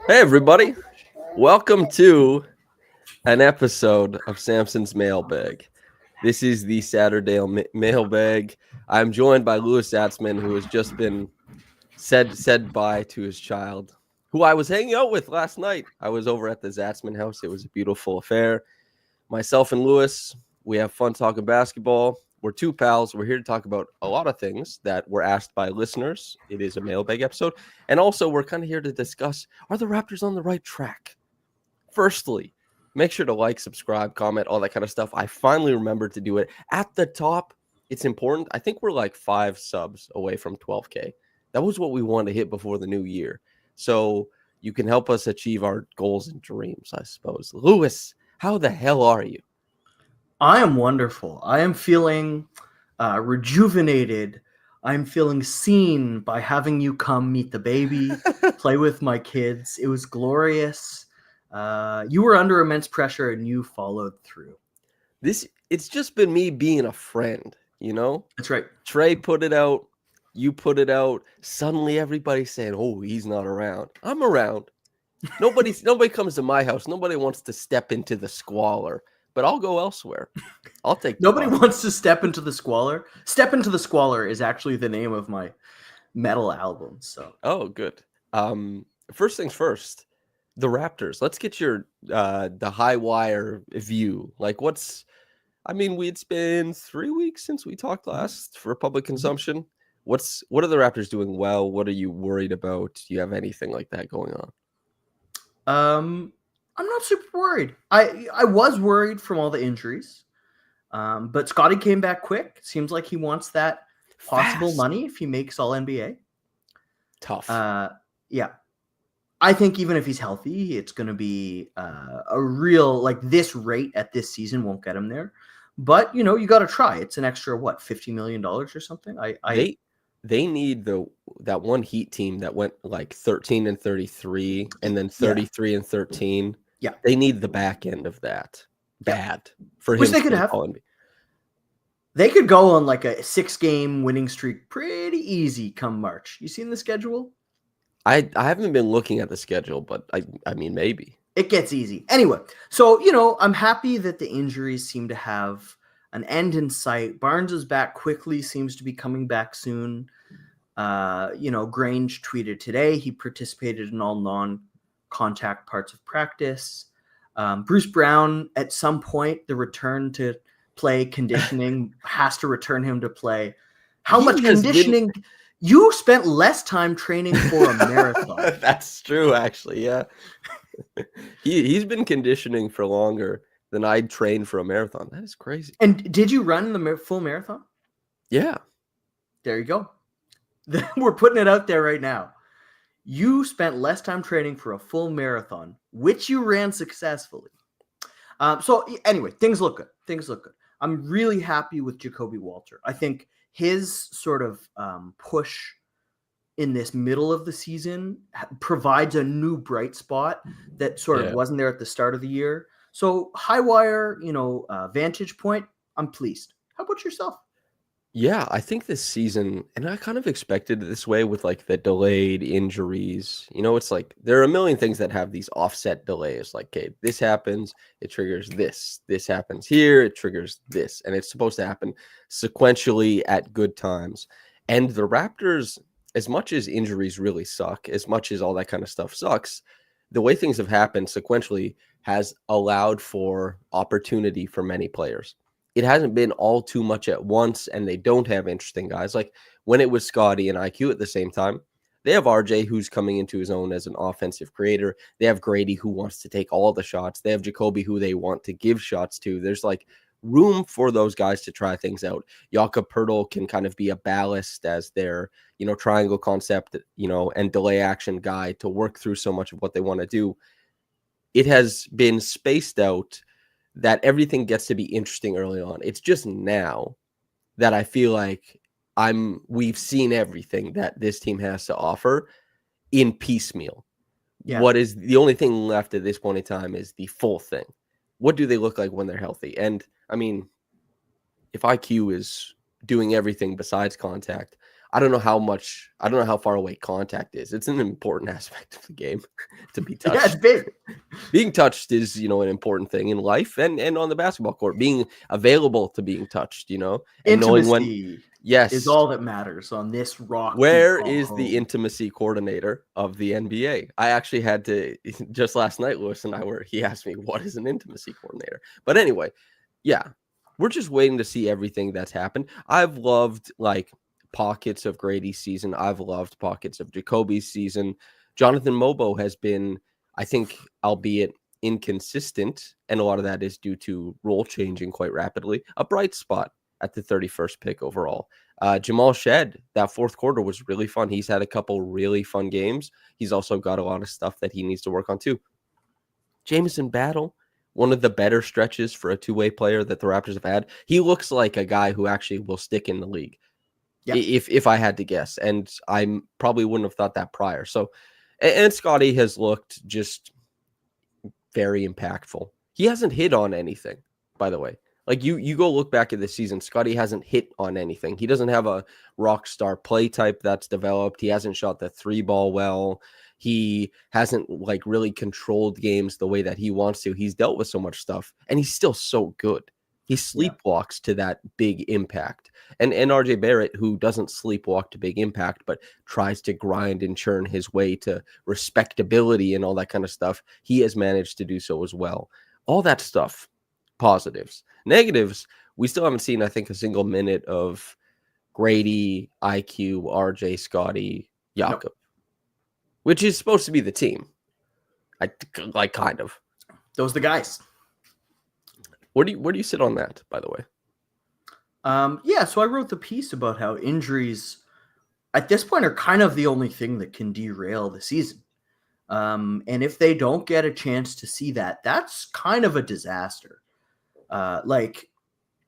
Hey, everybody. Welcome to an episode of Samson's Mailbag. This is the Saturday Mailbag. I'm joined by Louis Zatzman, who has just been said bye to his child, who I was hanging out with last night. I was over at the Zatzman house. It was a beautiful affair. Myself and Louis, we have fun talking basketball. We're two pals. We're here to talk about a lot of things that were asked by listeners. It is a mailbag episode. And also, we're kind of here to discuss, are the Raptors on the right track? Firstly, make sure to like, subscribe, comment, all that kind of stuff. I finally remembered to do it. At the top, it's important. I think we're like 5 subs away from 12K. That was what we wanted to hit before the new year. So you can help us achieve our goals and dreams, I suppose. Louis, how the hell are you? I am wonderful. I am feeling rejuvenated. I'm feeling seen by having you come meet the baby, play with my kids. It was glorious. You were under immense pressure and you followed through. It's just been me being a friend, you know? That's right. Trey put it out. You put it out. Suddenly everybody's saying, oh, he's not around. I'm around. Nobody comes to my house. Nobody wants to step into the squalor. But I'll go elsewhere. I'll take. Nobody wants to step into the squalor. Step into the squalor is actually the name of my metal album. So. Oh, good. First things first. The Raptors. Let's get your the high wire view. Like, it's been 3 weeks since we talked last for public consumption. What are the Raptors doing well? What are you worried about? Do you have anything like that going on? I'm not super worried. I was worried from all the injuries, but Scottie came back quick. Seems like he wants that possible money if he makes All NBA. Tough. Yeah. I think even if he's healthy, it's going to be a real, like, this rate at this season won't get him there. But, you got to try. It's an extra, $50 million or something? They need that one Heat team that went like 13-33 and then 33-13. Yeah. They need the back end of that. Bad for him. Which they could have. They could go on like a 6-game winning streak pretty easy come March. You seen the schedule? I haven't been looking at the schedule, but I mean, maybe. It gets easy. Anyway, so, I'm happy that the injuries seem to have an end in sight. Barnes is back quickly, seems to be coming back soon. Grange tweeted today he participated in all non-contact parts of practice. Bruce Brown, at some point, the return to play conditioning has to return him to play. How much conditioning? You spent less time training for a marathon. That's true, actually. Yeah. He's been conditioning for longer than I'd trained for a marathon. That is crazy. And did you run the full marathon? Yeah. There you go. We're putting it out there right now. You spent less time training for a full marathon, which you ran successfully. So anyway, things look good. I'm really happy with Jacoby Walter. I think his sort of push in this middle of the season provides a new bright spot that sort of wasn't there at the start of the year. So high wire, vantage point, I'm pleased. How about yourself? Yeah, I think this season, and I kind of expected it this way with like the delayed injuries. It's like there are a million things that have these offset delays. Like, okay, this happens, it triggers this. This happens here, it triggers this. And it's supposed to happen sequentially at good times. And the Raptors, as much as injuries really suck, as much as all that kind of stuff sucks, the way things have happened sequentially has allowed for opportunity for many players. It hasn't been all too much at once, and they don't have interesting guys. Like when it was Scottie and IQ at the same time, they have RJ who's coming into his own as an offensive creator. They have Grady who wants to take all the shots. They have Jacoby who they want to give shots to. There's like room for those guys to try things out. Jakob Poeltl can kind of be a ballast as their, triangle concept, and delay action guy to work through so much of what they want to do. It has been spaced out that everything gets to be interesting early on. It's just now that I feel like we've seen everything that this team has to offer in piecemeal. Yeah. What is the only thing left at this point in time is the full thing. What do they look like when they're healthy? And I mean, if IQ is doing everything besides contact, I don't know how far away contact is. It's an important aspect of the game to be touched. Yeah, it's big. Being touched is, an important thing in life and on the basketball court. Being available to being touched, and knowing when. Intimacy Yes. is all that matters on this rock. Where is the intimacy coordinator of the NBA? I actually had to, just last night, Louis and I he asked me, what is an intimacy coordinator? But anyway, yeah, we're just waiting to see everything that's happened. I've loved like pockets of Grady's season. I've loved pockets of Jacoby's season. Jonathan Mobo has been, I think, albeit inconsistent, and a lot of that is due to role changing quite rapidly, a bright spot at the 31st pick overall. Jamal Shed, that fourth quarter was really fun. He's had a couple really fun games. He's also got a lot of stuff that he needs to work on too. Jamison Battle, one of the better stretches for a two-way player that the Raptors have had. He looks like a guy who actually will stick in the league. Yeah. If I had to guess, and I probably wouldn't have thought that prior. So, and Scottie has looked just very impactful. He hasn't hit on anything, by the way. Like you go look back at this season, Scottie hasn't hit on anything. He doesn't have a rock star play type that's developed. He hasn't shot the three ball well. He hasn't like really controlled games the way that he wants to. He's dealt with so much stuff, and he's still so good. He sleepwalks to that big impact. And RJ Barrett, who doesn't sleepwalk to big impact, but tries to grind and churn his way to respectability and all that kind of stuff, he has managed to do so as well. All that stuff, positives. Negatives, we still haven't seen, I think, a single minute of Grady, IQ, RJ, Scottie, Jakob, which is supposed to be the team. Like kind of. Those are the guys. Where do you sit on that, by the way? So I wrote the piece about how injuries at this point are kind of the only thing that can derail the season. And if they don't get a chance to see that, that's kind of a disaster.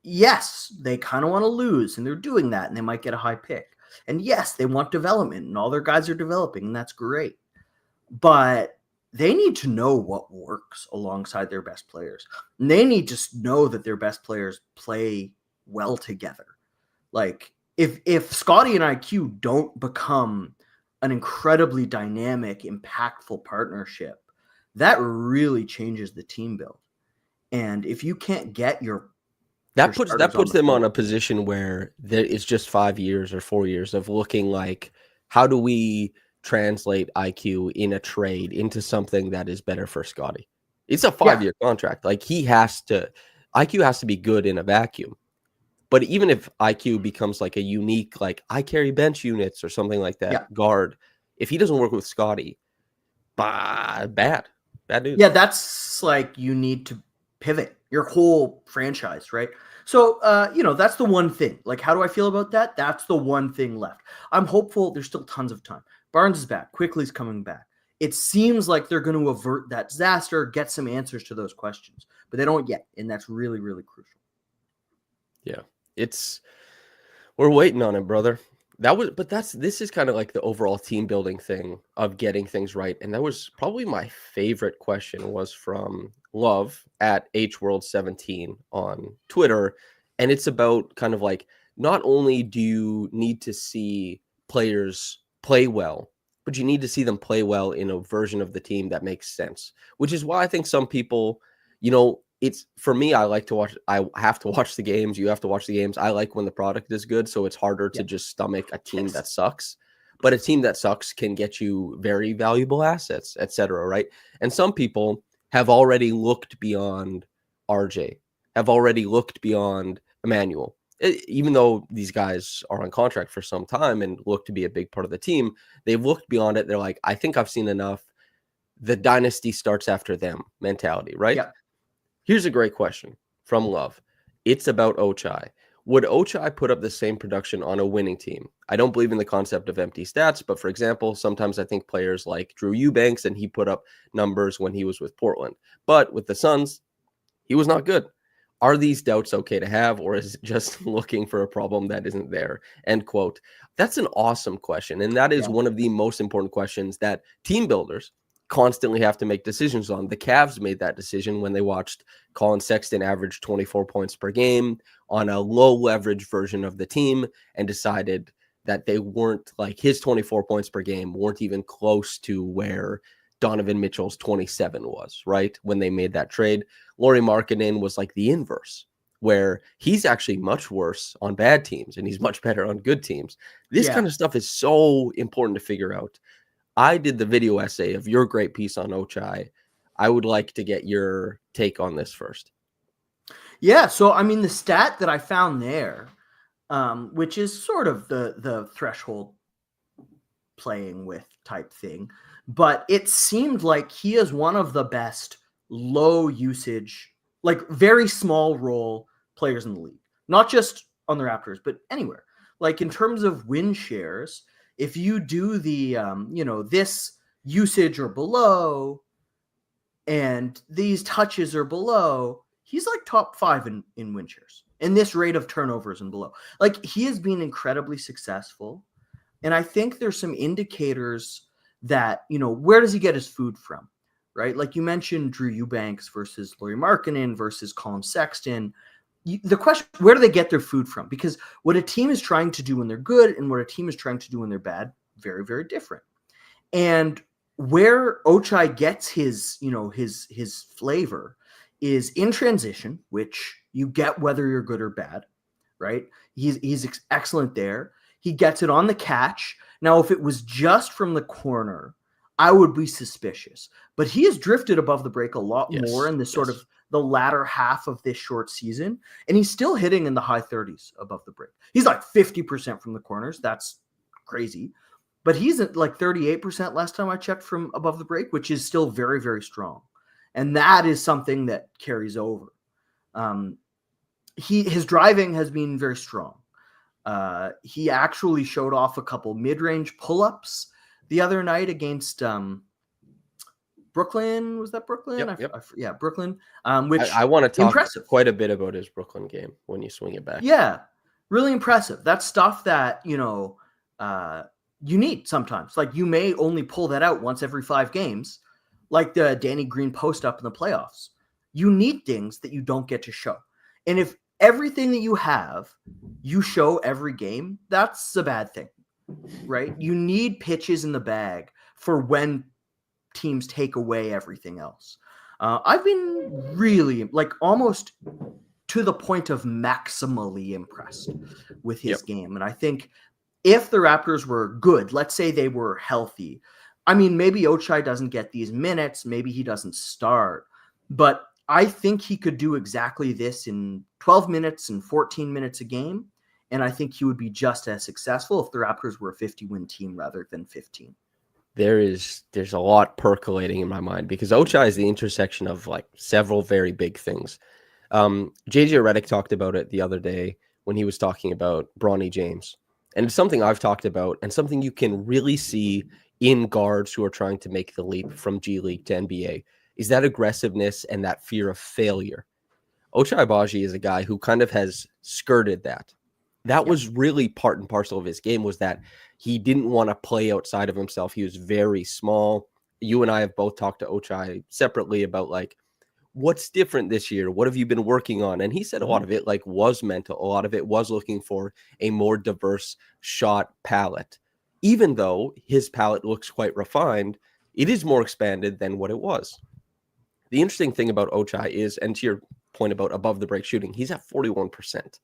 Yes, they kind of want to lose, and they're doing that, and they might get a high pick. And yes, they want development, and all their guys are developing, and that's great. But they need to know what works alongside their best players. And they need to know that their best players play well together. Like, if Scottie and IQ don't become an incredibly dynamic, impactful partnership, that really changes the team build. And if you can't get that puts them on a position where it's just 5 years or 4 years of looking like, how do we translate IQ in a trade into something that is better for Scottie? It's a 5-year contract. Like IQ has to be good in a vacuum. But even if IQ becomes like a unique, like I carry bench units or something like that, guard, if he doesn't work with Scottie, bad news. Yeah, that's like you need to pivot your whole franchise, right? So, that's the one thing. Like, how do I feel about that? That's the one thing left. I'm hopeful. There's still tons of time. Barnes is back. Quickly's coming back. It seems like they're going to avert that disaster, get some answers to those questions, but they don't yet, and that's really, really crucial. Yeah, we're waiting on it, brother. This is kind of like the overall team building thing of getting things right, and that was probably my favorite question was from Love at HWorld17 on Twitter, and it's about kind of like, not only do you need to see players play well, but you need to see them play well in a version of the team that makes sense, which is why I think some people, it's for me, I have to watch the games. You have to watch the games. I like when the product is good, so it's harder to just stomach a team that sucks. But a team that sucks can get you very valuable assets, etc. Right? And some people have already looked beyond RJ, have already looked beyond Emmanuel. Even though these guys are on contract for some time and look to be a big part of the team, they've looked beyond it. They're like, I think I've seen enough. The dynasty starts after them mentality, right? Yeah. Here's a great question from Love. It's about Ochai. Would Ochai put up the same production on a winning team? I don't believe in the concept of empty stats, but for example, sometimes I think players like Drew Eubanks, and he put up numbers when he was with Portland. But with the Suns, he was not good. Are these doubts okay to have, or is it just looking for a problem that isn't there? End quote. That's an awesome question, and that is one of the most important questions that team builders constantly have to make decisions on. The Cavs made that decision when they watched Colin Sexton average 24 points per game on a low leverage version of the team and decided that they weren't like his 24 points per game weren't even close to where Donovan Mitchell's 27 was, right? When they made that trade, Lauri Markkanen was like the inverse, where he's actually much worse on bad teams and he's much better on good teams. This kind of stuff is so important to figure out. I did the video essay of your great piece on Ochai. I would like to get your take on this first. Yeah, so I mean, the stat that I found there, which is sort of the threshold playing with type thing, but it seemed like he is one of the best low usage, like very small role players in the league, not just on the Raptors, but anywhere. Like in terms of win shares, if you do the, this usage or below and these touches are below, he's like top 5 in win shares and this rate of turnovers and below. Like he has been incredibly successful. And I think there's some indicators that, where does he get his food from, right? Like you mentioned Drew Eubanks versus Lauri Markkanen versus Colin Sexton. The question, where do they get their food from? Because what a team is trying to do when they're good and what a team is trying to do when they're bad, very, very different. And where Ochai gets his flavor is in transition, which you get whether you're good or bad, right? He's excellent there. He gets it on the catch. Now, if it was just from the corner, I would be suspicious. But he has drifted above the break a lot more in this sort of the latter half of this short season. And he's still hitting in the high 30s above the break. He's like 50% from the corners. That's crazy. But he's at like 38% last time I checked from above the break, which is still very, very strong. And that is something that carries over. His driving has been very strong. He actually showed off a couple mid-range pull-ups the other night against Brooklyn. Was that Brooklyn? Yep. Brooklyn. Which I want to talk impressive. Quite a bit about his Brooklyn game when you swing it back. Yeah, really impressive. That's stuff that, you need sometimes. Like you may only pull that out once every 5 games, like the Danny Green post-up in the playoffs. You need things that you don't get to show. And if everything that you have, you show every game, that's a bad thing, right? You need pitches in the bag for when teams take away everything else. I've been really, like, almost to the point of maximally impressed with his game. And I think if the Raptors were good, let's say they were healthy, I mean, maybe Ochai doesn't get these minutes, maybe he doesn't start, but I think he could do exactly this in 12 minutes and 14 minutes a game. And I think he would be just as successful if the Raptors were a 50-win team rather than 15. There's a lot percolating in my mind because Ochai is the intersection of like several very big things. JJ Redick talked about it the other day when he was talking about Bronny James. And it's something I've talked about and something you can really see in guards who are trying to make the leap from G League to NBA is that aggressiveness and that fear of failure. Ochai Agbaji is a guy who kind of has skirted that. That was really part and parcel of his game, was that he didn't want to play outside of himself. He was very small. You and I have both talked to Ochai separately about like, what's different this year? What have you been working on? And he said a lot of it like was mental. A lot of it was looking for a more diverse shot palette. Even though his palette looks quite refined, it is more expanded than what it was. The interesting thing about Ochai is, and to your point about above the break shooting, he's at 41%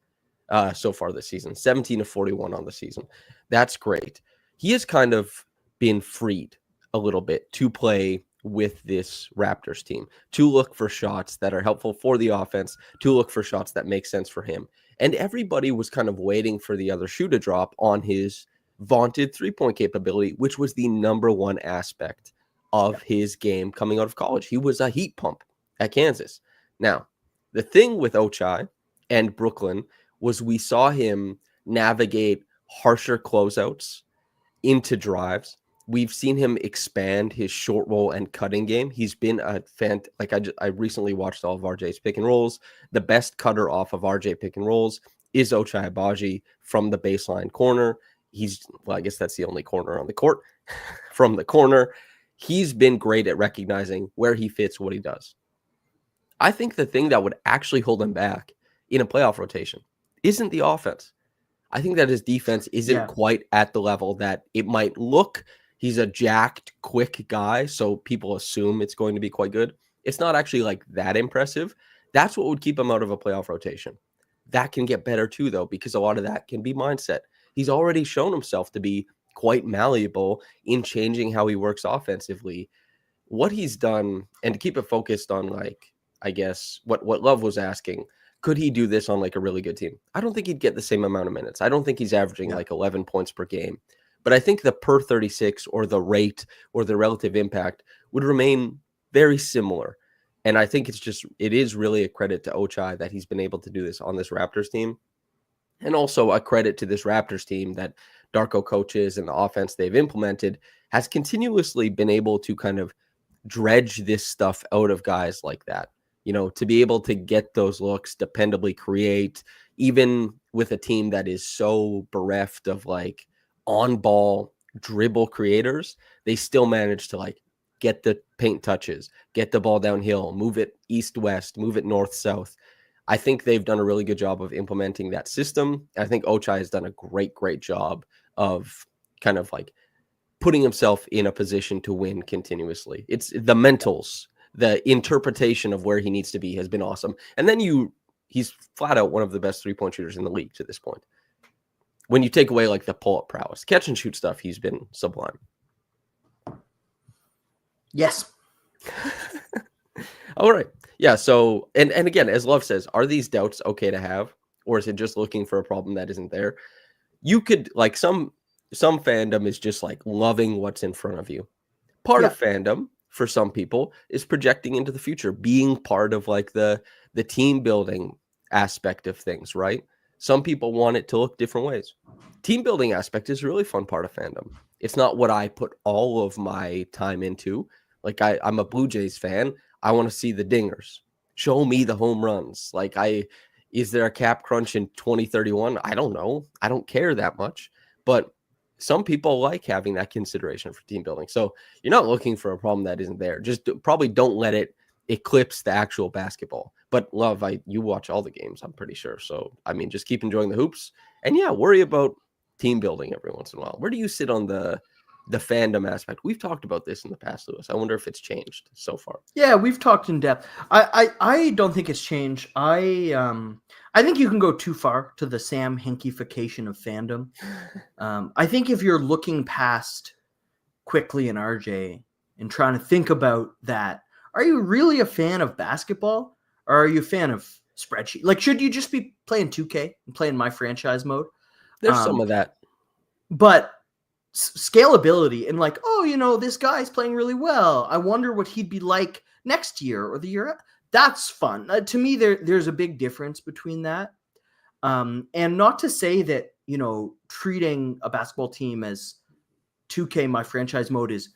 so far this season, 17 of 41 on the season. That's great. He has kind of been freed a little bit to play with this Raptors team, to look for shots that are helpful for the offense, to look for shots that make sense for him. And everybody was kind of waiting for the other shoe to drop on his vaunted three-point capability, which was the number one aspect of his game coming out of college. He was a heat pump at Kansas. Now, the thing with Ochai and Brooklyn was we saw him navigate harsher closeouts into drives. We've seen him expand his short roll and cutting game. He's been a fan. Like I recently watched all of RJ's pick and rolls. The best cutter off of RJ pick and rolls is Ochai Agbaji from the baseline corner. I guess that's the only corner on the court. From the corner, he's been great at recognizing where he fits, what he does. I think the thing that would actually hold him back in a playoff rotation isn't the offense. I think that his defense isn't Yeah. quite at the level that it might look. He's a jacked, quick guy, so people assume it's going to be quite good. It's not actually like that impressive. That's what would keep him out of a playoff rotation. That can get better too, though, because a lot of that can be mindset. He's already shown himself to be quite malleable in changing how he works offensively. What he's done, and to keep it focused on, like, I guess what Love was asking, could he do this on like a really good team? I don't think he'd get the same amount of minutes. I don't think he's averaging like 11 points per game, but I think the per 36 or the rate or the relative impact would remain very similar. And I think it is really a credit to Ochai that he's been able to do this on this Raptors team. And also a credit to this Raptors team that Darko coaches and the offense they've implemented has continuously been able to kind of dredge this stuff out of guys like that. To be able to get those looks, dependably create, even with a team that is so bereft of like on-ball dribble creators, they still manage to like get the paint touches, get the ball downhill, move it east-west, move it north-south. I think they've done a really good job of implementing that system. I think Ochai has done a great, great job of kind of like putting himself in a position to win continuously. It's the mentals, the interpretation of where he needs to be has been awesome. And then he's flat out one of the best 3-point shooters in the league to this point. When you take away like the pull-up prowess, catch and shoot stuff, he's been sublime. Yes. All right. Yeah. So, and again, as Love says, are these doubts okay to have, or is it just looking for a problem that isn't there? You could like some fandom is just like loving what's in front of you. Part of fandom for some people is projecting into the future, being part of like the team building aspect of things, right? Some people want it to look different ways. Team building aspect is a really fun part of fandom. It's not what I put all of my time into. Like I'm a Blue Jays fan. I want to see the dingers. Show me the home runs. Like is there a cap crunch in 2031? I don't know. I don't care that much. But some people like having that consideration for team building. So you're not looking for a problem that isn't there. Just probably don't let it eclipse the actual basketball. But Love, you watch all the games, I'm pretty sure. So, I mean, just keep enjoying the hoops. And yeah, worry about team building every once in a while. Where do you sit on the fandom aspect? We've talked about this in the past, Louis. I wonder if it's changed so far. Yeah, we've talked in depth. I don't think it's changed. I think you can go too far to the Sam Hinkification of fandom. I think if you're looking past Quickly and RJ and trying to think about that, are you really a fan of basketball, or are you a fan of spreadsheet? Like, should you just be playing 2K and playing my franchise mode? There's some of that. But scalability and like, oh, this guy's playing really well. I wonder what he'd be like next year or the year. That's fun. To me, there's a big difference between that. And not to say that, treating a basketball team as 2K, my franchise mode, is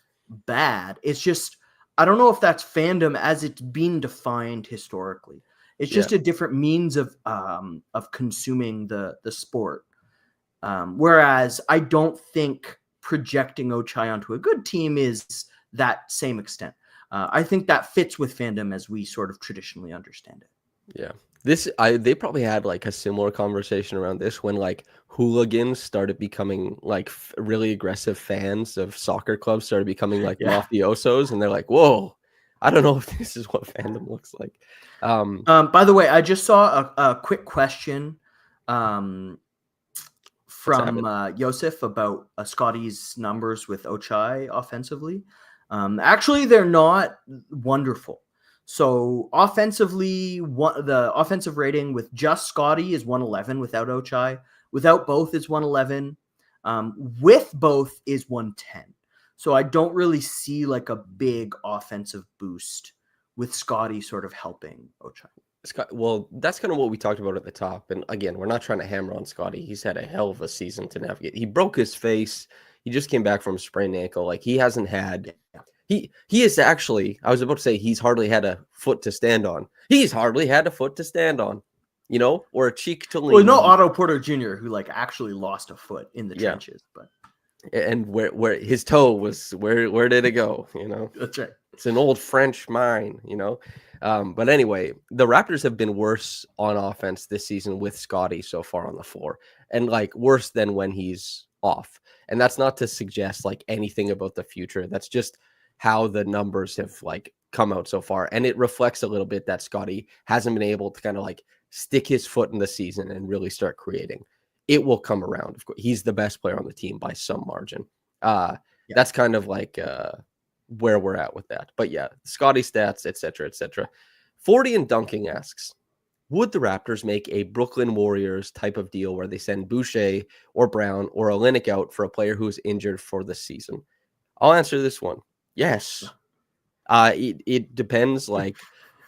bad. It's just, I don't know if that's fandom as it's been defined historically. It's just a different means of consuming the sport. Whereas I don't think projecting Ochai onto a good team is that same extent. I think that fits with fandom as we sort of traditionally understand it. Yeah. They probably had like a similar conversation around this when like hooligans started becoming like really aggressive fans of soccer clubs, started becoming like mafiosos, and they're like, whoa, I don't know if this is what fandom looks like. By the way, I just saw a quick question from Yosef about Scottie's numbers with Ochai offensively. Actually, they're not wonderful. So offensively, the offensive rating with just Scottie is 111 without Ochai. Without both is 111. With both is 110. So I don't really see like a big offensive boost with Scottie sort of helping Ochai. Well, that's kind of what we talked about at the top. And again, we're not trying to hammer on Scottie. He's had a hell of a season to navigate. He broke his face. He just came back from a sprained ankle. Like he hasn't had... He is actually, I was about to say, he's hardly had a foot to stand on. He's hardly had a foot to stand on, or a cheek to lean. Well, no, Otto Porter Jr., who like actually lost a foot in the trenches. But And where his toe was, where did it go? That's right. It's an old French mine, But anyway, the Raptors have been worse on offense this season with Scottie so far on the floor, and like worse than when he's off. And that's not to suggest like anything about the future. That's just how the numbers have like come out so far. And it reflects a little bit that Scottie hasn't been able to kind of like stick his foot in the season and really start creating. It will come around. Of course, he's the best player on the team by some margin. That's kind of like where we're at with that. But yeah, Scottie stats, etc., etc. 40 and Dunking asks, would the Raptors make a Brooklyn Warriors type of deal where they send Boucher or Brown or Olynyk out for a player who is injured for the season? I'll answer this one. Yes. It depends. Like,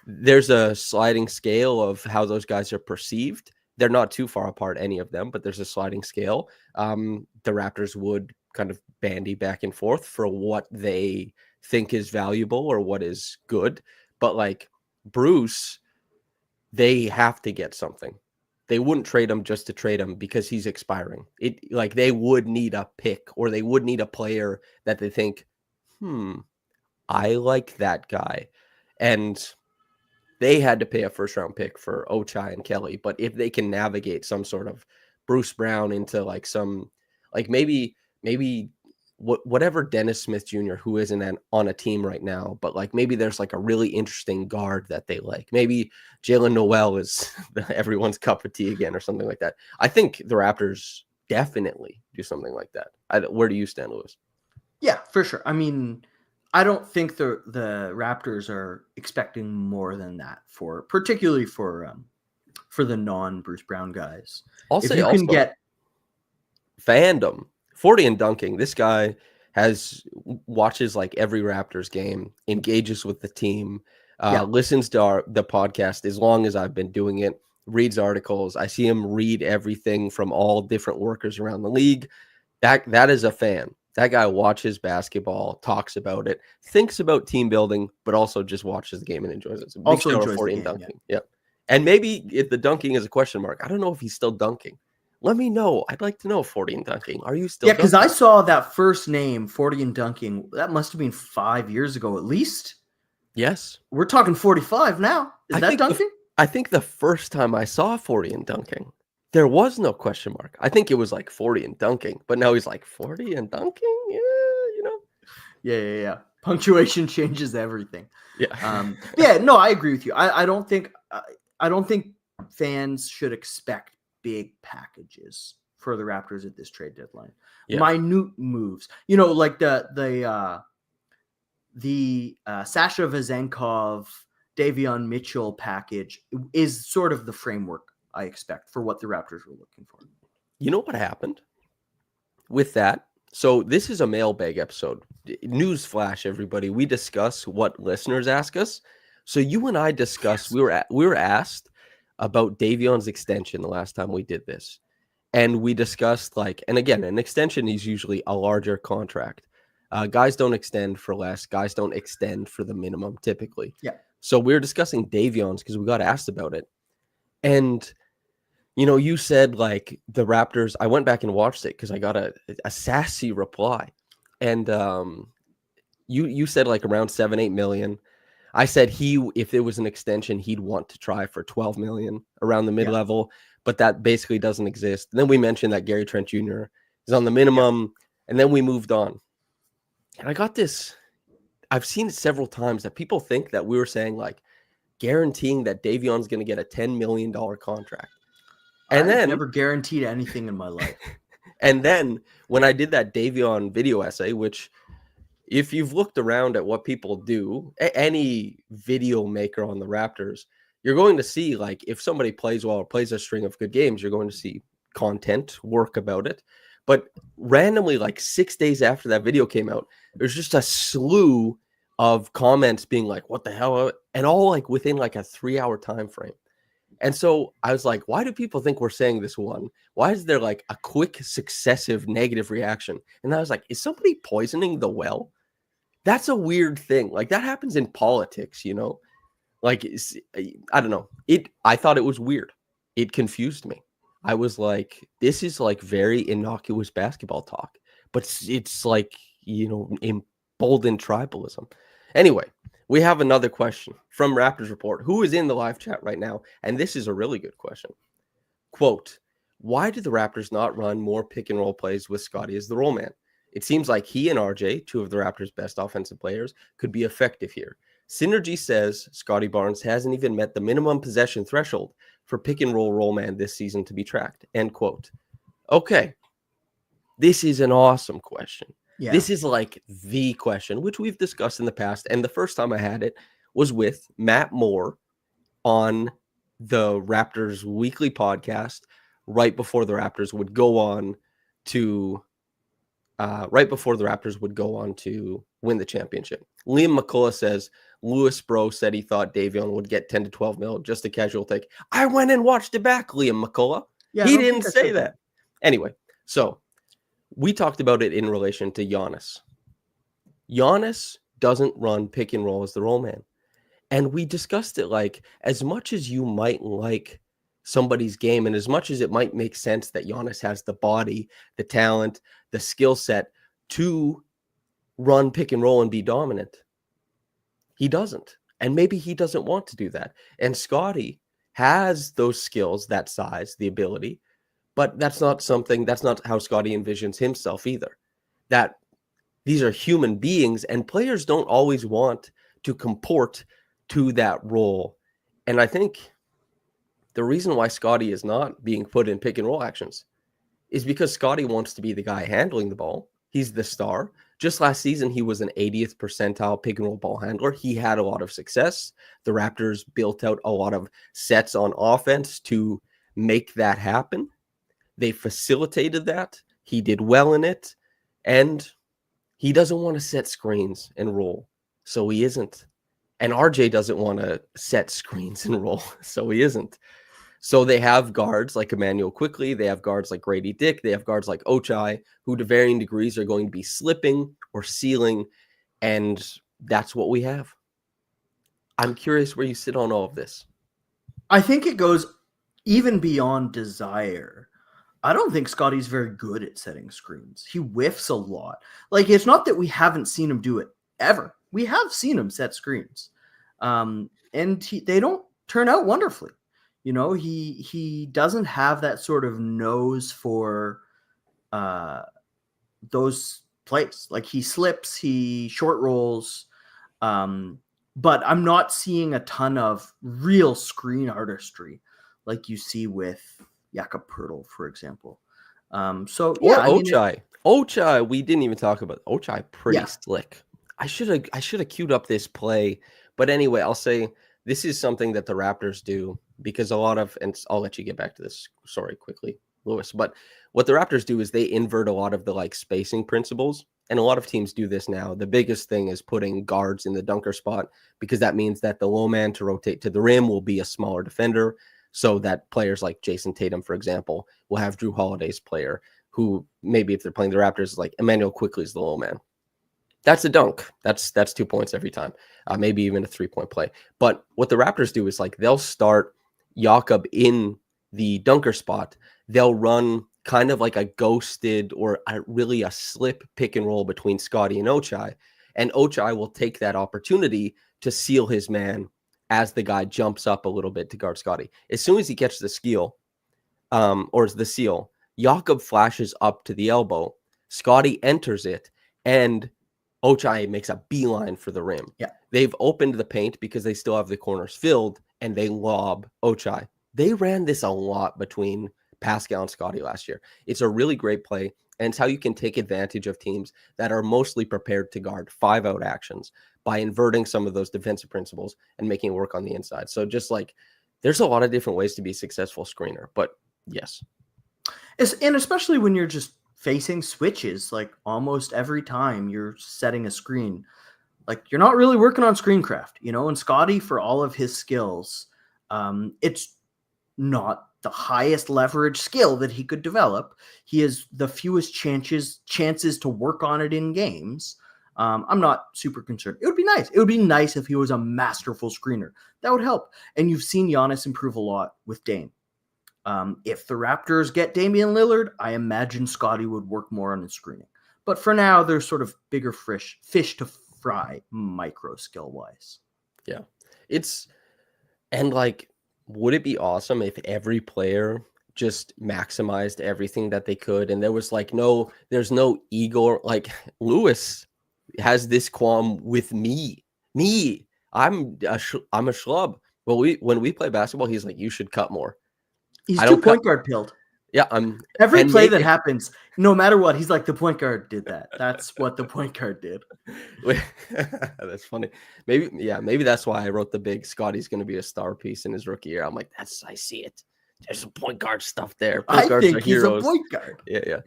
there's a sliding scale of how those guys are perceived. They're not too far apart, any of them, but there's a sliding scale. The Raptors would kind of bandy back and forth for what they think is valuable or what is good. But like Bruce, they have to get something. They wouldn't trade him just to trade him because he's expiring. Like they would need a pick, or they would need a player that they think, I like that guy. And they had to pay a first round pick for Ochai and Kelly. But if they can navigate some sort of Bruce Brown into like some, like maybe whatever Dennis Smith Jr., who isn't on a team right now, but like maybe there's like a really interesting guard that they like. Maybe Jalen Noel is everyone's cup of tea again or something like that. I think the Raptors definitely do something like that. Where do you stand, Louis? Yeah, for sure. I mean, I don't think the Raptors are expecting more than that particularly for the non-Bruce Brown guys. I'll if say you also, can get Fandom, 40 and Dunking. This guy watches like every Raptors game, engages with the team, listens to the podcast as long as I've been doing it, reads articles. I see him read everything from all different workers around the league. That is a fan. That guy watches basketball, talks about it, thinks about team building, but also just watches the game and enjoys it. So also enjoys 40 the and game, Dunking. Yeah. And maybe if the dunking is a question mark, I don't know if he's still dunking. Let me know. I'd like to know 40 and Dunking. Are you still? Yeah, because I saw that first name, 40 and Dunking. That must have been 5 years ago at least. Yes. We're talking 45 now. Is that Dunking? I think the first time I saw 40 and Dunking, there was no question mark. I think it was like 40 and Dunking, but now he's like 40 and Dunking. Yeah, Yeah. Punctuation changes everything. Yeah. Yeah. No, I agree with you. I don't think fans should expect big packages for the Raptors at this trade deadline. Yeah. Minute moves, like the Sasha Vezenkov, Davion Mitchell package is sort of the framework I expect for what the Raptors were looking for. You know what happened with that? So this is a mailbag episode. Newsflash, everybody. We discuss what listeners ask us. So you and I discussed, yes. we were asked about Davion's extension the last time we did this. And we discussed and again, an extension is usually a larger contract. Guys don't extend for less. Guys don't extend for the minimum typically. Yeah. So we were discussing Davion's because we got asked about it. And, you said the Raptors, I went back and watched it because I got a sassy reply. And you said around 7-8 million. I said if there was an extension, he'd want to try for 12 million around the mid-level, but that basically doesn't exist. And then we mentioned that Gary Trent Jr. is on the minimum, and then we moved on. And I got this, I've seen it several times that people think that we were saying guaranteeing that Davion's going to get a $10 million contract. And I've never guaranteed anything in my life. And then when I did that Davion video essay, which if you've looked around at what people do, any video maker on the Raptors, you're going to see if somebody plays well or plays a string of good games, you're going to see content, work about it. But randomly, 6 days after that video came out, there's just a slew of comments being what the hell? And all within a 3-hour time frame. And so I was like, why do people think we're saying this one? Why is there a quick successive negative reaction? And I was like, is somebody poisoning the well? That's a weird thing. That happens in politics, I don't know. I thought it was weird. It confused me. I was like, this is very innocuous basketball talk. but it's like, emboldened tribalism. Anyway, we have another question from Raptors Report, who is in the live chat right now, and this is a really good question. Quote, why do the Raptors not run more pick and roll plays with Scottie as the roll man? It seems like he and RJ, two of the Raptors' best offensive players, could be effective here. Synergy says Scottie Barnes hasn't even met the minimum possession threshold for pick and roll man this season to be tracked. End quote. Okay. This is an awesome question. Yeah. This is like the question, which we've discussed in the past. And the first time I had it was with Matt Moore on the Raptors weekly podcast right before the Raptors would go on to win the championship. Liam McCullough says Louis Bro said he thought Davion would get 10 to 12 mil, just a casual take. I went and watched it back, Liam McCullough. Yeah, he didn't say that. Anyway, so we talked about it in relation to Giannis. Giannis doesn't run pick and roll as the roll man. And we discussed it like, as much as you might like somebody's game and as much as it might make sense that Giannis has the body, the talent, the skill set to run pick and roll and be dominant, he doesn't. And maybe he doesn't want to do that. And Scottie has those skills, that size, the ability, but that's not how Scottie envisions himself either. That these are human beings and players don't always want to comport to that role. And I think the reason why Scottie is not being put in pick and roll actions is because Scottie wants to be the guy handling the ball. He's the star. Just last season, he was an 80th percentile pick and roll ball handler. He had a lot of success. The Raptors built out a lot of sets on offense to make that happen. They facilitated that. He did well in it. And he doesn't want to set screens and roll. So he isn't. And RJ doesn't want to set screens and roll. So he isn't. So they have guards like Emmanuel Quickley. They have guards like Grady Dick. They have guards like Ochai, who to varying degrees are going to be slipping or sealing. And that's what we have. I'm curious where you sit on all of this. I think it goes even beyond desire. I don't think Scottie's very good at setting screens. He whiffs a lot. Like, it's not that we haven't seen him do it ever. We have seen him set screens. And they don't turn out wonderfully. He doesn't have that sort of nose for those plays. Like, he slips, he short rolls. But I'm not seeing a ton of real screen artistry like you see with Jakob Poeltl, for example. Ochai, we didn't even talk about Ochai. Pretty slick. I should have queued up this play, but anyway, I'll say this is something that the Raptors do because and I'll let you get back to this story quickly, Louis. But what the Raptors do is they invert a lot of the spacing principles, and a lot of teams do this now. The biggest thing is putting guards in the dunker spot because that means that the low man to rotate to the rim will be a smaller defender. So that players like Jason Tatum, for example, will have Drew Holiday's player who maybe if they're playing the Raptors, like Emmanuel Quickley is the low man. That's a dunk. That's 2 points every time, maybe even a 3-point play. But what the Raptors do is they'll start Jakob in the dunker spot. They'll run kind of like a ghosted or really a slip pick and roll between Scottie and Ochai. And Ochai will take that opportunity to seal his man as the guy jumps up a little bit to guard Scottie. As soon as he catches the seal, Jakob flashes up to the elbow. Scottie enters it, and Ochai makes a beeline for the rim. Yeah. They've opened the paint because they still have the corners filled, and they lob Ochai. They ran this a lot between Pascal and Scottie last year. It's a really great play, and it's how you can take advantage of teams that are mostly prepared to guard 5-out actions by inverting some of those defensive principles and making it work on the inside. So just there's a lot of different ways to be a successful screener, but yes. And especially when you're just facing switches, almost every time you're setting a screen, you're not really working on screencraft, and Scottie, for all of his skills, it's not the highest leverage skill that he could develop. He has the fewest chances to work on it in games. I'm not super concerned. It would be nice. It would be nice if he was a masterful screener. That would help. And you've seen Giannis improve a lot with Dame. If the Raptors get Damian Lillard, I imagine Scottie would work more on his screening. But for now, there's sort of bigger fish to fry, micro skill wise. Yeah. And like, would it be awesome if every player just maximized everything that they could, and there was like there's no ego. Like Louis has this qualm with me. I'm a schlub. Well, when we play basketball, he's like, you should cut more. He's I too don't cut. point guard pilled. Yeah, every play that happens, no matter what, he's like, the point guard did that. That's what the point guard did. That's funny. Maybe that's why I wrote the big Scottie's going to be a star piece in his rookie year. I'm like, I see it. There's some point guard stuff there. Point I think he's a point guard. Yeah.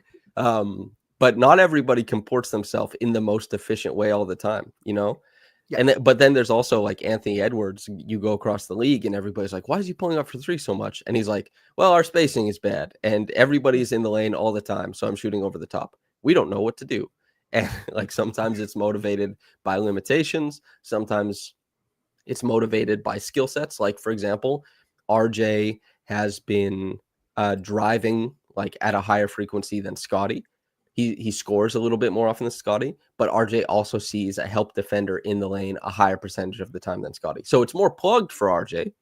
But not everybody comports themselves in the most efficient way all the time, you know? Yeah. But then there's also like Anthony Edwards. You go across the league and everybody's like, why is he pulling up for three so much? And he's like, well, our spacing is bad and everybody's in the lane all the time. So I'm shooting over the top. We don't know what to do. And like sometimes it's motivated by limitations. Sometimes it's motivated by skill sets. Like, for example, RJ has been driving like at a higher frequency than Scottie. He scores a little bit more often than Scottie, but RJ also sees a help defender in the lane a higher percentage of the time than Scottie. So it's more plugged for RJ,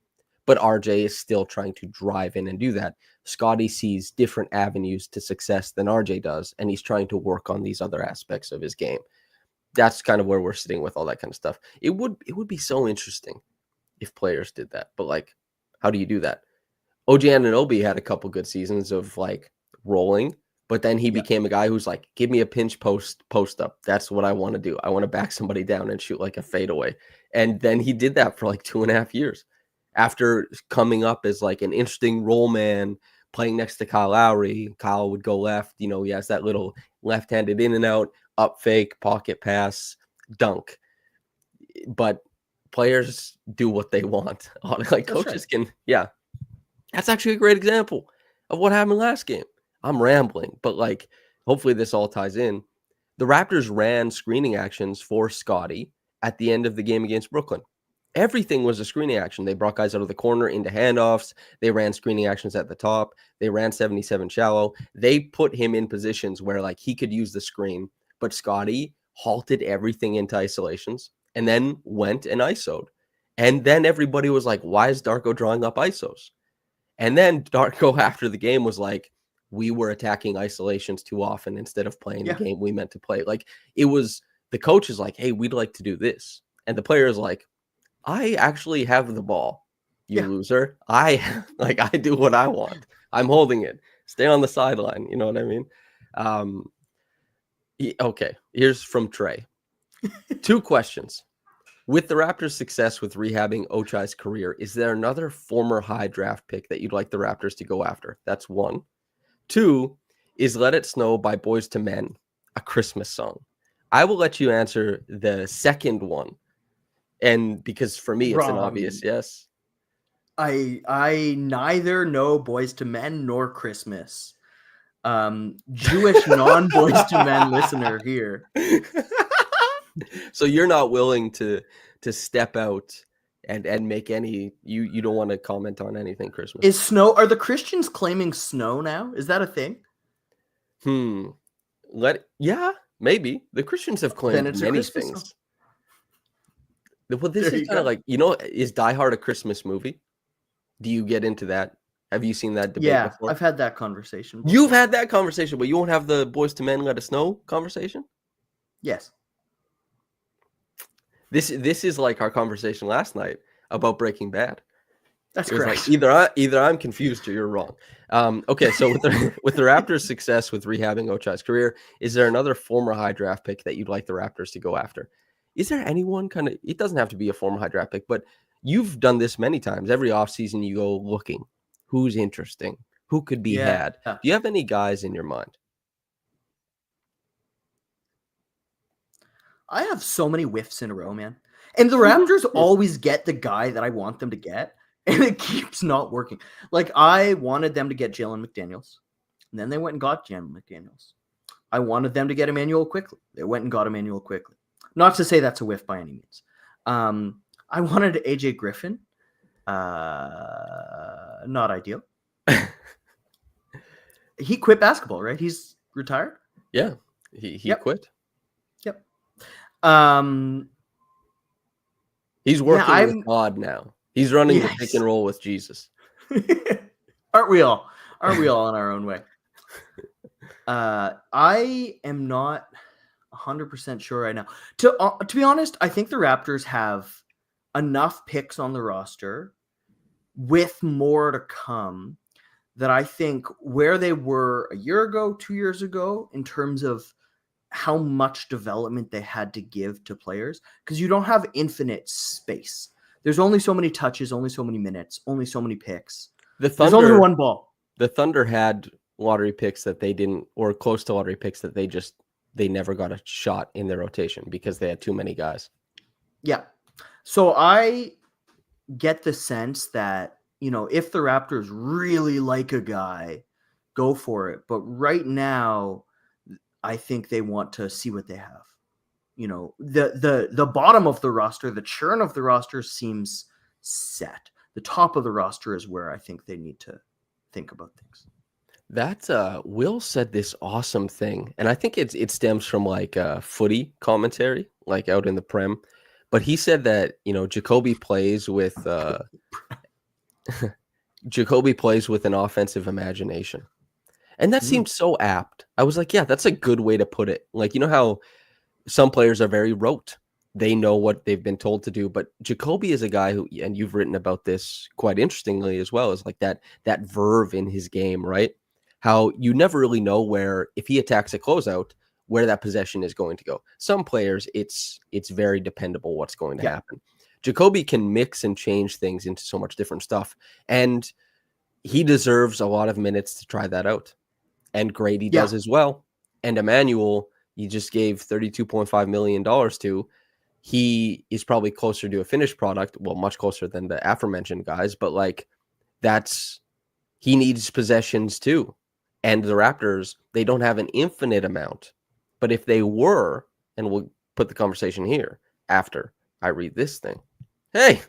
but RJ is still trying to drive in and do that. Scottie sees different avenues to success than RJ does, and he's trying to work on these other aspects of his game. That's kind of where we're sitting with all that kind of stuff. It would be so interesting if players did that, but like, how do you do that? OG Anunoby had a couple good seasons of like rolling, but then he became a guy who's like, give me a pinch post up. That's what I want to do. I want to back somebody down and shoot like a fadeaway. And then he did that for like 2.5 years after coming up as like an interesting roll man, playing next to Kyle Lowry. Kyle would go left. You know, he has that little left-handed in and out, up fake, pocket pass, dunk. But players do what they want. Like coaches can, That's actually a great example of what happened last game. I'm rambling, but like, hopefully this all ties in. The Raptors ran screening actions for Scottie at the end of the game against Brooklyn. Everything was a screening action. They brought guys out of the corner into handoffs. They ran screening actions at the top. They ran 77 shallow. They put him in positions where like he could use the screen, but Scottie halted everything into isolations and then went and ISO'd. And then everybody was like, why is Darko drawing up ISOs? And then Darko after the game was like, we were attacking isolations too often instead of playing the game we meant to play. Like it was, the coach is like, hey, we'd like to do this. And the player is like, I actually have the ball, you loser. I do what I want. I'm holding it. Stay on the sideline. You know what I mean? Okay, here's from Trey. 2 questions. With the Raptors' success with rehabbing Ochai's career, is there another former high draft pick that you'd like the Raptors to go after? That's 1. 2, is Let It Snow by Boyz II Men a Christmas song? I will let you answer the second one. And because for me, it's an obvious yes. I neither know Boyz II Men nor Christmas. Jewish non-Boyz II Men listener here. So you're not willing to step out and make any, you don't want to comment on anything Christmas. Is snow, are the Christians claiming snow now? Is that a thing? Maybe. The Christians have claimed many things. Song. Well, this is kind of like, is Die Hard a Christmas movie? Do you get into that? Have you seen that debate before? I've had that conversation before. You've had that conversation, but you won't have the Boyz II Men Let Us Know conversation? Yes. This is like our conversation last night about Breaking Bad. That's correct. Like either I'm confused or you're wrong. Okay, so with the Raptors' success with rehabbing Ochai's career, is there another former high draft pick that you'd like the Raptors to go after? Is there anyone it doesn't have to be a former high draft pick, but you've done this many times. Every offseason you go looking. Who's interesting? Who could be had? Do you have any guys in your mind? I have so many whiffs in a row, man. And the Raptors always get the guy that I want them to get, and it keeps not working. Like, I wanted them to get Jalen McDaniels, and then they went and got Jalen McDaniels. I wanted them to get Emmanuel Quickley. They went and got Emmanuel Quickley. Not to say that's a whiff by any means. I wanted AJ Griffin. Not ideal. He quit basketball, right? He's retired? Yeah. He Yep. quit. Yep. He's working with God now. He's running the pick and roll with Jesus. Aren't we all? Aren't we all in our own way? I am not 100% sure right now. To be honest, I think the Raptors have enough picks on the roster with more to come that I think where they were a year ago, 2 years ago, in terms of how much development they had to give to players, because you don't have infinite space. There's only so many touches, only so many minutes, only so many picks. There's only one ball. The Thunder had lottery picks that they didn't, or close to lottery picks that they never got a shot in their rotation because they had too many guys. Yeah. So I get the sense that, if the Raptors really like a guy, go for it. But right now, I think they want to see what they have. The bottom of the roster, the churn of the roster seems set. The top of the roster is where I think they need to think about things. That's Will said this awesome thing, and I think it stems from like footy commentary, like out in the Prem. But he said that Jacoby plays with an offensive imagination, and that seemed so apt. I was like, yeah, that's a good way to put it. Like, how some players are very rote. They know what they've been told to do, but Jacoby is a guy who, and you've written about this quite interestingly as well, is like that verve in his game, right? How you never really know where, if he attacks a closeout, where that possession is going to go. Some players, it's very dependable what's going to happen. Jacoby can mix and change things into so much different stuff, and he deserves a lot of minutes to try that out. And Grady does as well. And Emmanuel, you just gave $32.5 million to. He is probably closer to a finished product, well, much closer than the aforementioned guys, but like he needs possessions too. And the Raptors, they don't have an infinite amount. But if they were, and we'll put the conversation here after I read this thing. Hey,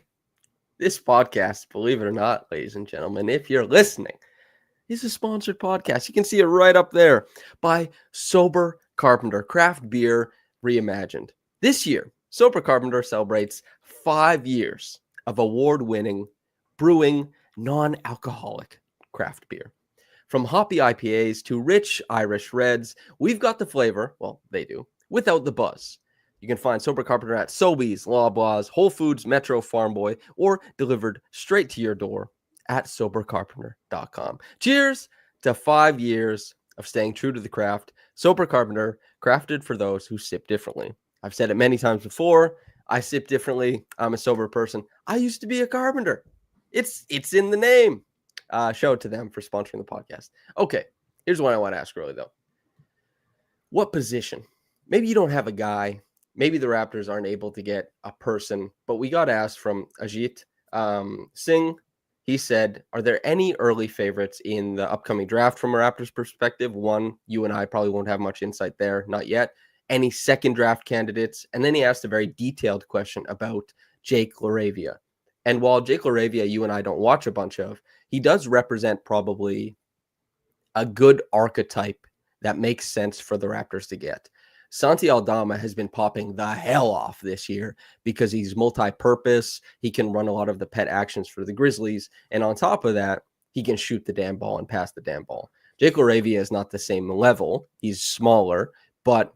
this podcast, believe it or not, ladies and gentlemen, if you're listening, is a sponsored podcast. You can see it right up there by Sober Carpenter, craft beer reimagined. This year, Sober Carpenter celebrates 5 years of award-winning brewing non-alcoholic craft beer. From hoppy IPAs to rich Irish Reds, we've got the flavor, well, they do, without the buzz. You can find Sober Carpenter at Sobeys, Loblaws, Whole Foods, Metro, Farm Boy, or delivered straight to your door at sobercarpenter.com. Cheers to 5 years of staying true to the craft. Sober Carpenter, crafted for those who sip differently. I've said it many times before. I sip differently. I'm a sober person. I used to be a carpenter. It's in the name. Show it to them for sponsoring the podcast. Okay, here's what I want to ask really, though. What position? Maybe you don't have a guy. Maybe the Raptors aren't able to get a person, but we got asked from Ajit Singh. He said, are there any early favorites in the upcoming draft from a Raptors perspective? One, you and I probably won't have much insight there, not yet. Any second draft candidates? And then he asked a very detailed question about Jake LaRavia. And while Jake LaRavia, you and I don't watch a bunch of, he does represent probably a good archetype that makes sense for the Raptors to get. Santi Aldama has been popping the hell off this year because he's multi-purpose. He can run a lot of the pet actions for the Grizzlies. And on top of that, he can shoot the damn ball and pass the damn ball. Jake LaRavia is not the same level. He's smaller, but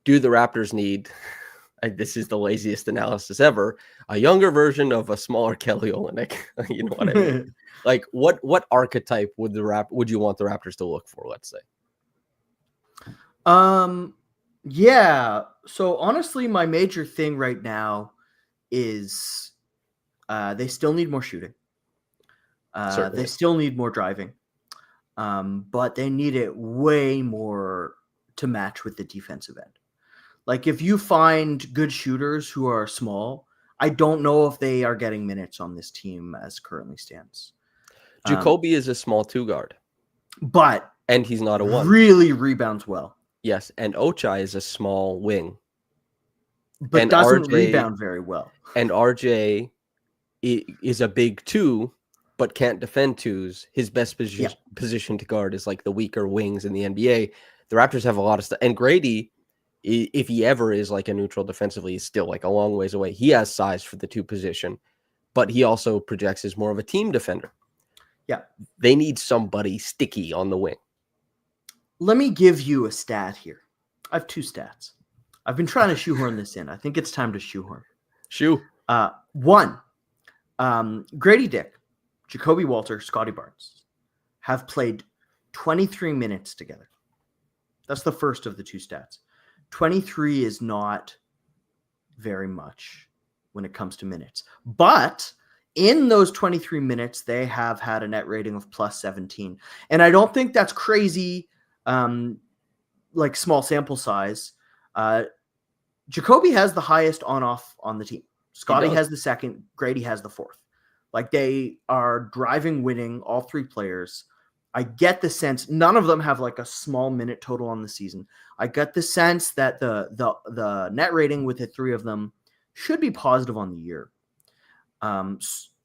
do the Raptors need, this is the laziest analysis ever, a younger version of a smaller Kelly Olynyk? You know what I mean? Like, what archetype would you want the Raptors to look for, let's say? Yeah. So honestly, my major thing right now is they still need more shooting. They still need more driving. But they need it way more to match with the defensive end. Like, if you find good shooters who are small, I don't know if they are getting minutes on this team as currently stands. Jacoby is a small 2 guard. And he's not a 1. Really rebounds well. Yes, and Ochai is a small wing. But doesn't rebound very well. And RJ is a big 2, but can't defend 2s. His best position to guard is like the weaker wings in the NBA. the Raptors have a lot of stuff. And Grady, if he ever is like a neutral defensively, is still like a long ways away. He has size for the 2 position, but he also projects as more of a team defender. Yeah. They need somebody sticky on the wing. Let me give you a stat here. I have 2 stats. I've been trying to shoehorn this in. I think it's time to shoehorn. One, Grady Dick, Jacoby Walter, Scottie Barnes have played 23 minutes together. That's the first of the 2 stats. 23 is not very much when it comes to minutes. But in those 23 minutes, they have had a net rating of plus 17. And I don't think that's crazy, like small sample size. Jacoby has the highest on-off on the team. Scottie has the second. Grady has the fourth. Like, they are driving winning, all 3 players. I get the sense none of them have like a small minute total on the season. I get the sense that the net rating with the 3 of them should be positive on the year. And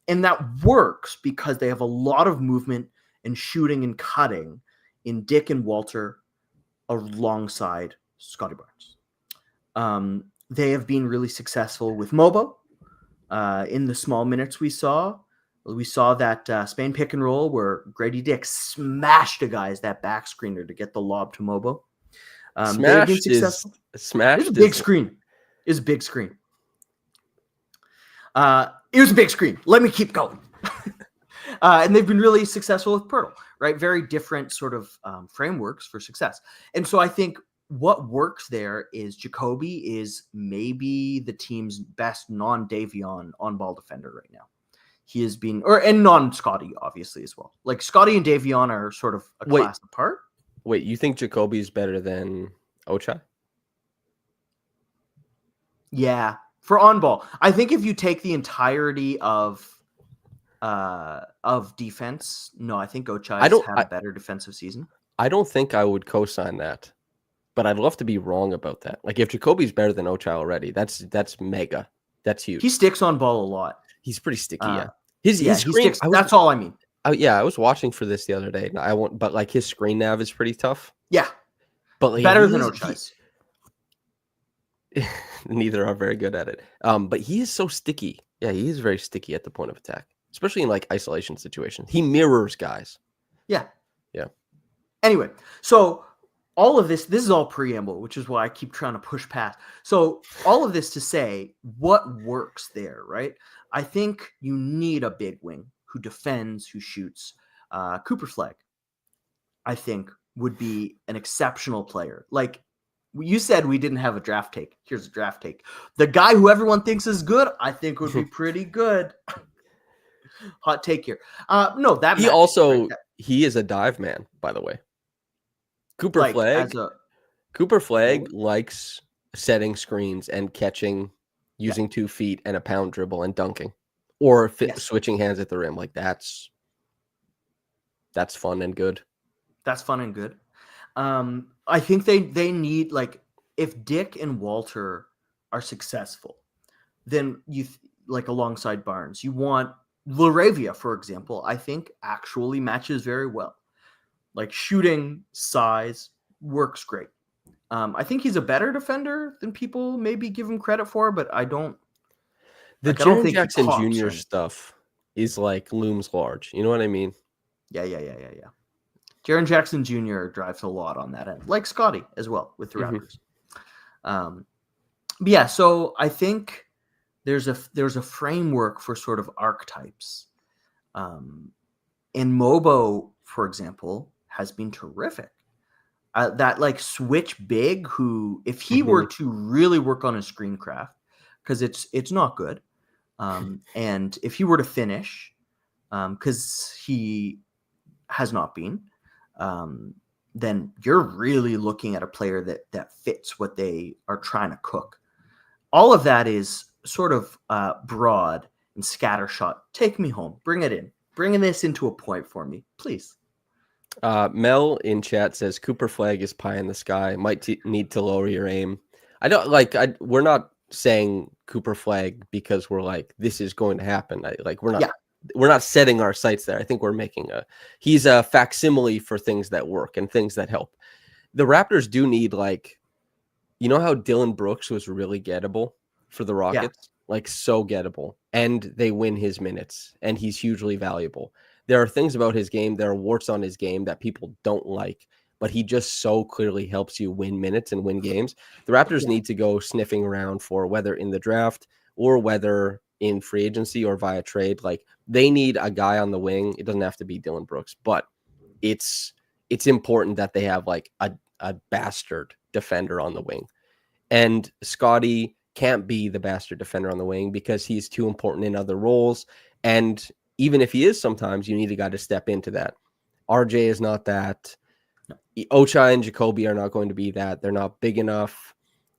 that works because they have a lot of movement and shooting and cutting in Dick and Walter alongside Scottie Barnes. They have been really successful with Mobo. In the small minutes we saw that Spain pick and roll where Grady Dick smashed a guy as that back screener to get the lob to Mobo. They've been successful. It was a big screen. It was a big screen. It was a big screen. Let me keep going. And they've been really successful with Pirtle, right? Very different sort of frameworks for success. And so I think what works there is Jacoby is maybe the team's best non-Davion on-ball defender right now. He has been, and non-Scottie, obviously, as well. Like, Scottie and Davion are sort of a class apart. Wait, you think Jacoby is better than Ochai? Yeah, for on-ball. I think if you take the entirety of defense, no, I think Ochai has had a better defensive season. I don't think I would co-sign that. But I'd love to be wrong about that. Like, if Jacoby's better than Ochai already, that's mega. That's huge. He sticks on ball a lot. He's pretty sticky, yeah. His screen, he sticks, that's all I mean. I was watching for this the other day. But like, his screen nav is pretty tough. Yeah. But like, better than Ochai's. Neither are very good at it. But he is so sticky. Yeah, he is very sticky at the point of attack, especially in like isolation situations. He mirrors guys. Yeah. Yeah. Anyway, so all of this is all preamble, which is why I keep trying to push past. So all of this to say what works there, right? I think you need a big wing who defends, who shoots. Cooper Flagg, I think, would be an exceptional player. Like you said, we didn't have a draft take. Here's a draft take. The guy who everyone thinks is good, I think would be pretty good. Hot take here. No, that he also he is a dive man, by the way. Cooper Flagg likes setting screens and catching, using 2 feet and a pound dribble and dunking, or switching hands at the rim. Like that's fun and good. That's fun and good. I think they need, like, if Dick and Walter are successful, then like alongside Barnes, you want Laravia, for example. I think actually matches very well. Like, shooting, size, works great. I think he's a better defender than people maybe give him credit for, but I don't. The Jaren Jackson Jr. stuff is like looms large. You know what I mean? Yeah. Jaren Jackson Jr. drives a lot on that end, like Scottie as well with the Raptors. But yeah, so I think there's a framework for sort of archetypes. And Mobo, for example, has been terrific. That like switch big who, if he were to really work on his screen craft, because it's not good, and if he were to finish, because he has not been, then you're really looking at a player that fits what they are trying to cook. All of that is sort of broad and scattershot. Take me home. Bring it in. Bringing this into a point for me, please. Mel in chat says Cooper Flagg is pie in the sky. Might need to lower your aim. I don't like. We're not saying Cooper Flagg because we're like this is going to happen. We're not. Yeah. We're not setting our sights there. I think we're making he's a facsimile for things that work and things that help. the Raptors do need, like, you know how Dylan Brooks was really gettable for the Rockets? Like, so gettable. And they win his minutes, and he's hugely valuable. There are things about his game, there are warts on his game that people don't like, but he just so clearly helps you win minutes and win games. The Raptors need to go sniffing around for, whether in the draft or whether in free agency or via trade. Like, they need a guy on the wing. It doesn't have to be Dylan Brooks, but it's important that they have like a bastard defender on the wing. And Scottie can't be the bastard defender on the wing because he's too important in other roles. And even if he is, sometimes you need a guy to step into that. RJ is not that. No. Ochai and Jacoby are not going to be that. They're not big enough.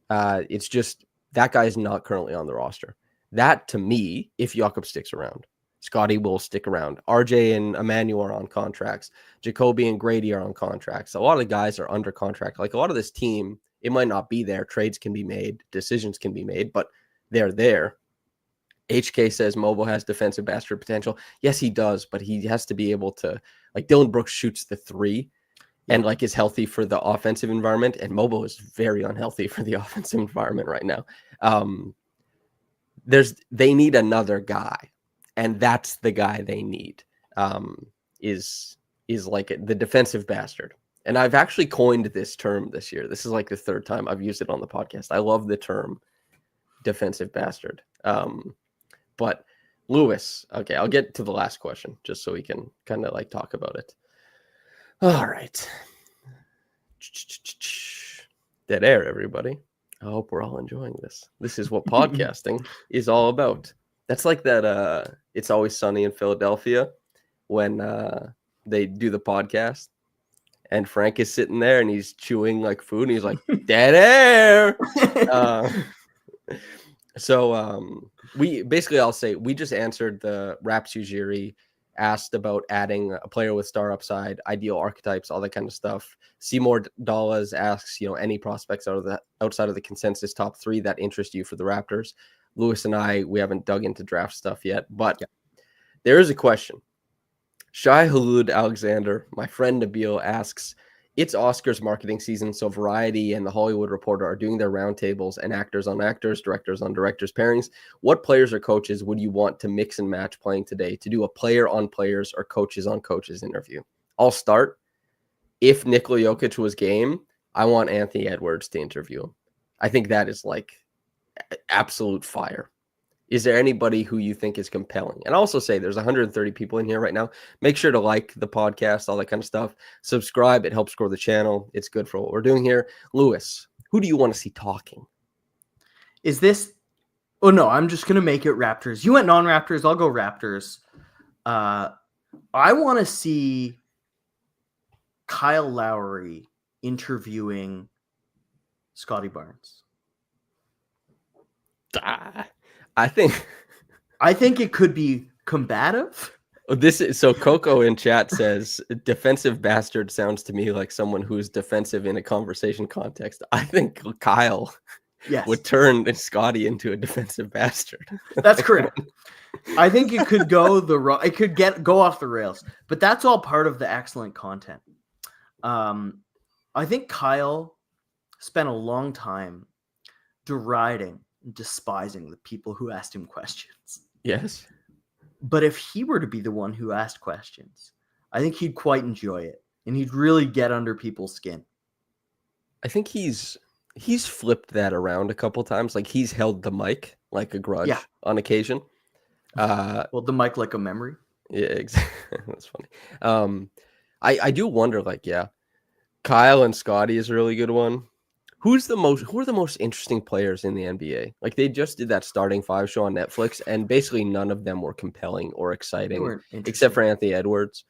It's just that guy is not currently on the roster. That, to me, if Jakob sticks around, Scottie will stick around. RJ and Emmanuel are on contracts. Jacoby and Grady are on contracts. A lot of guys are under contract. Like, a lot of this team, it might not be there. Trades can be made. Decisions can be made, but they're there. HK says Mobile has defensive bastard potential. Yes, he does, but he has to be able to, like, Dylan Brooks shoots the three and like is healthy for the offensive environment, and Mobile is very unhealthy for the offensive environment right now. They need another guy, and that's the guy they need. Is like the defensive bastard. And I've actually coined this term this year. This is like the third time I've used it on the podcast. I love the term defensive bastard. But Louis, okay, I'll get to the last question just so we can kind of like talk about it. All right. Dead air, everybody. I hope we're all enjoying this. This is what podcasting is all about. That's like that It's Always Sunny in Philadelphia when they do the podcast and Frank is sitting there and he's chewing like food and he's like, dead air. We basically, I'll say, we just answered the Raps Ujiri asked about adding a player with star upside, ideal archetypes, all that kind of stuff. Seymour Dallas asks, any prospects outside of the consensus top 3 that interest you for the Raptors. Louis and I, we haven't dug into draft stuff yet, but there is a question. Shai Hulud Alexander, my friend Nabil, asks, it's Oscars marketing season, so Variety and The Hollywood Reporter are doing their roundtables and actors on actors, directors on directors pairings. What players or coaches would you want to mix and match playing today to do a player on players or coaches on coaches interview? I'll start. If Nikola Jokic was game, I want Anthony Edwards to interview him. I think that is like absolute fire. Is there anybody who you think is compelling? And I'll also say there's 130 people in here right now. Make sure to like the podcast, all that kind of stuff. Subscribe. It helps grow the channel. It's good for what we're doing here. Louis, who do you want to see talking? Is this... Oh, no, I'm just going to make it Raptors. You went non-Raptors. I'll go Raptors. I want to see Kyle Lowry interviewing Scottie Barnes. I think it could be combative. This is so Coco in chat says defensive bastard sounds to me like someone who's defensive in a conversation context. I think Kyle would turn Scottie into a defensive bastard. That's correct. I think it could go go off the rails, but that's all part of the excellent content. I think Kyle spent a long time deriding and despising the people who asked him questions. Yes. But if he were to be the one who asked questions, I think he'd quite enjoy it, and he'd really get under people's skin. I think he's flipped that around a couple times. Like, he's held the mic like a grudge on occasion. Well, the mic like a memory. Yeah, exactly. That's funny. I do wonder, like, Kyle and Scottie is a really good one. Who are the most interesting players in the NBA? Like, they just did that starting 5 show on Netflix, and basically none of them were compelling or exciting, except for Anthony Edwards,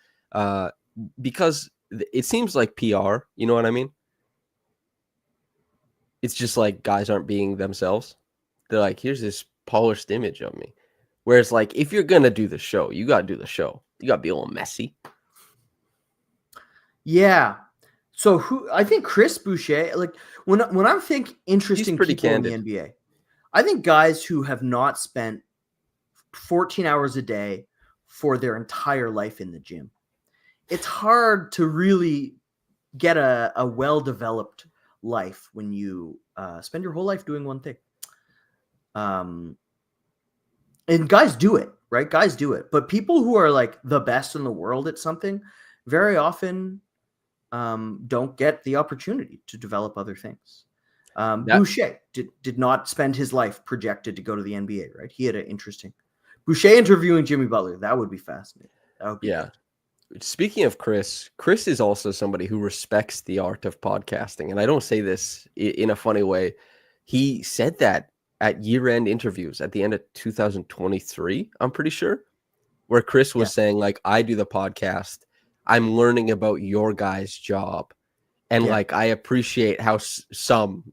because it seems like PR. You know what I mean? It's just like guys aren't being themselves. They're like, here's this polished image of me. Whereas, like, if you're gonna do the show, you gotta do the show. You gotta be a little messy. Yeah. So I think Chris Boucher, like when I think interesting people candid in the NBA, I think guys who have not spent 14 hours a day for their entire life in the gym. It's hard to really get a well-developed life when you spend your whole life doing one thing. And guys do it, right? Guys do it. But people who are like the best in the world at something very often don't get the opportunity to develop other things. Boucher did not spend his life projected to go to the NBA, right? He had an interesting Boucher interviewing Jimmy Butler. That would be fascinating. That would be good. Speaking of Chris is also somebody who respects the art of podcasting. And I don't say this in a funny way. He said that at year-end interviews at the end of 2023, I'm pretty sure, where Chris was saying, like, I do the podcast. I'm learning about your guys' job. And like, I appreciate how some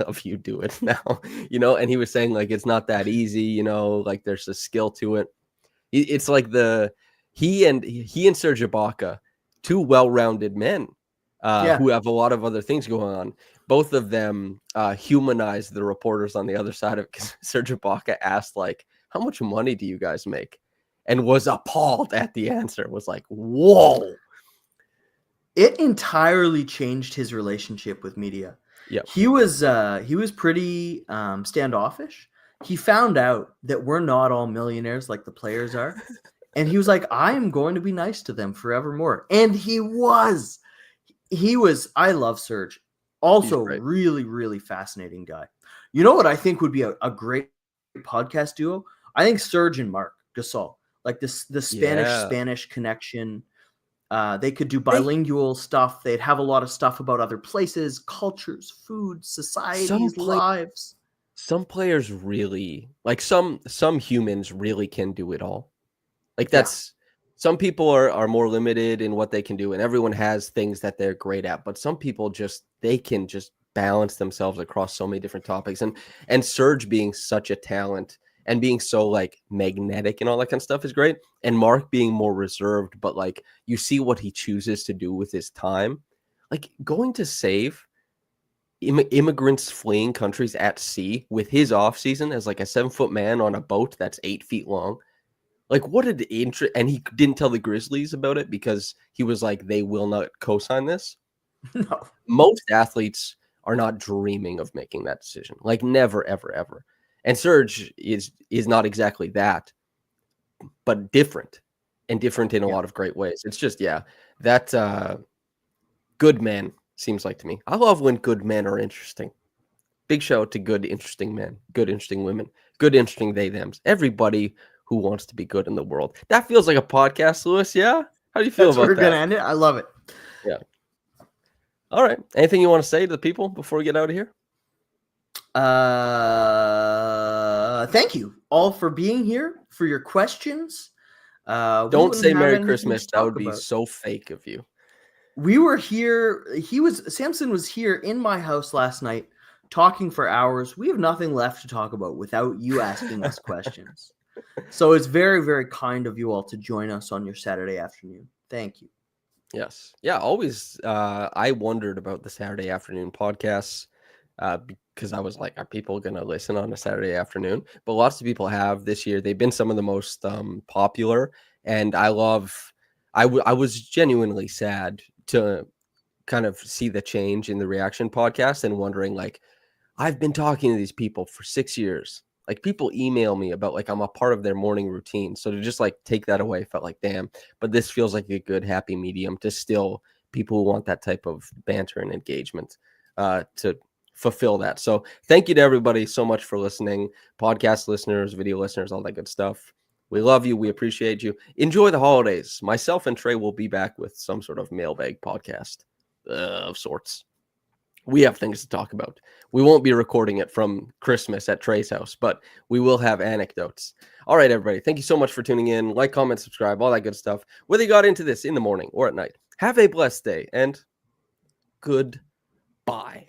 of you do it now, and he was saying like, it's not that easy, like there's a skill to it. It's like he and Serge Ibaka, two well-rounded men who have a lot of other things going on. Both of them humanize the reporters on the other side of it, because Serge Ibaka asked like, how much money do you guys make? And was appalled at the answer, was like, whoa. It entirely changed his relationship with media. Yeah, he was pretty standoffish. He found out that we're not all millionaires like the players are, and he was like, "I am going to be nice to them forevermore." And he was. I love Serge. Also, really, really fascinating guy. You know what I think would be a great podcast duo? I think Serge and Mark Gasol, like the Spanish connection. They could do bilingual stuff. They'd have a lot of stuff about other places, cultures, food, societies, lives. Some players really, like some humans really can do it all. Like that's some people are more limited in what they can do, and everyone has things that they're great at. But some people they can just balance themselves across so many different topics. And Serge being such a talent and being so like magnetic and all that kind of stuff is great. And Mark being more reserved, but like you see what he chooses to do with his time, like going to save immigrants fleeing countries at sea with his off season as like a 7-foot man on a boat that's 8 feet long. Like what an interest. And he didn't tell the Grizzlies about it because he was like, they will not co-sign this. No. Most athletes are not dreaming of making that decision. Like never, ever, ever. And Serge is not exactly that, but different in a lot of great ways. It's just, that good men seems like to me. I love when good men are interesting. Big shout out to good, interesting men, good, interesting women, good, interesting they, thems. Everybody who wants to be good in the world. That feels like a podcast, Louis. Yeah? How do you feel about that? We're going to end it. I love it. Yeah. All right. Anything you want to say to the people before we get out of here? Thank you all for being here, for your questions. Don't say Merry Christmas. That would be so fake of you. We were here. Samson was here in my house last night talking for hours. We have nothing left to talk about without you asking us questions. So it's very, very kind of you all to join us on your Saturday afternoon. Thank you. Yes. Yeah, always. I wondered about the Saturday afternoon podcasts because I was like, are people going to listen on a Saturday afternoon? But lots of people have this year. They've been some of the most popular. And I was genuinely sad to kind of see the change in the reaction podcast and wondering, like, I've been talking to these people for 6 years. Like people email me about like I'm a part of their morning routine. So to just like take that away felt like, damn, but this feels like a good happy medium to still people who want that type of banter and engagement to fulfill that. So thank you to everybody so much for listening, podcast listeners, video listeners, all that good stuff. We love you. We appreciate you. Enjoy the holidays. Myself and Trey will be back with some sort of mailbag podcast of sorts. We have things to talk about. We won't be recording it from Christmas at Trey's house, but we will have anecdotes. All right, everybody. Thank you so much for tuning in. Like, comment, subscribe, all that good stuff. Whether you got into this in the morning or at night, have a blessed day and goodbye.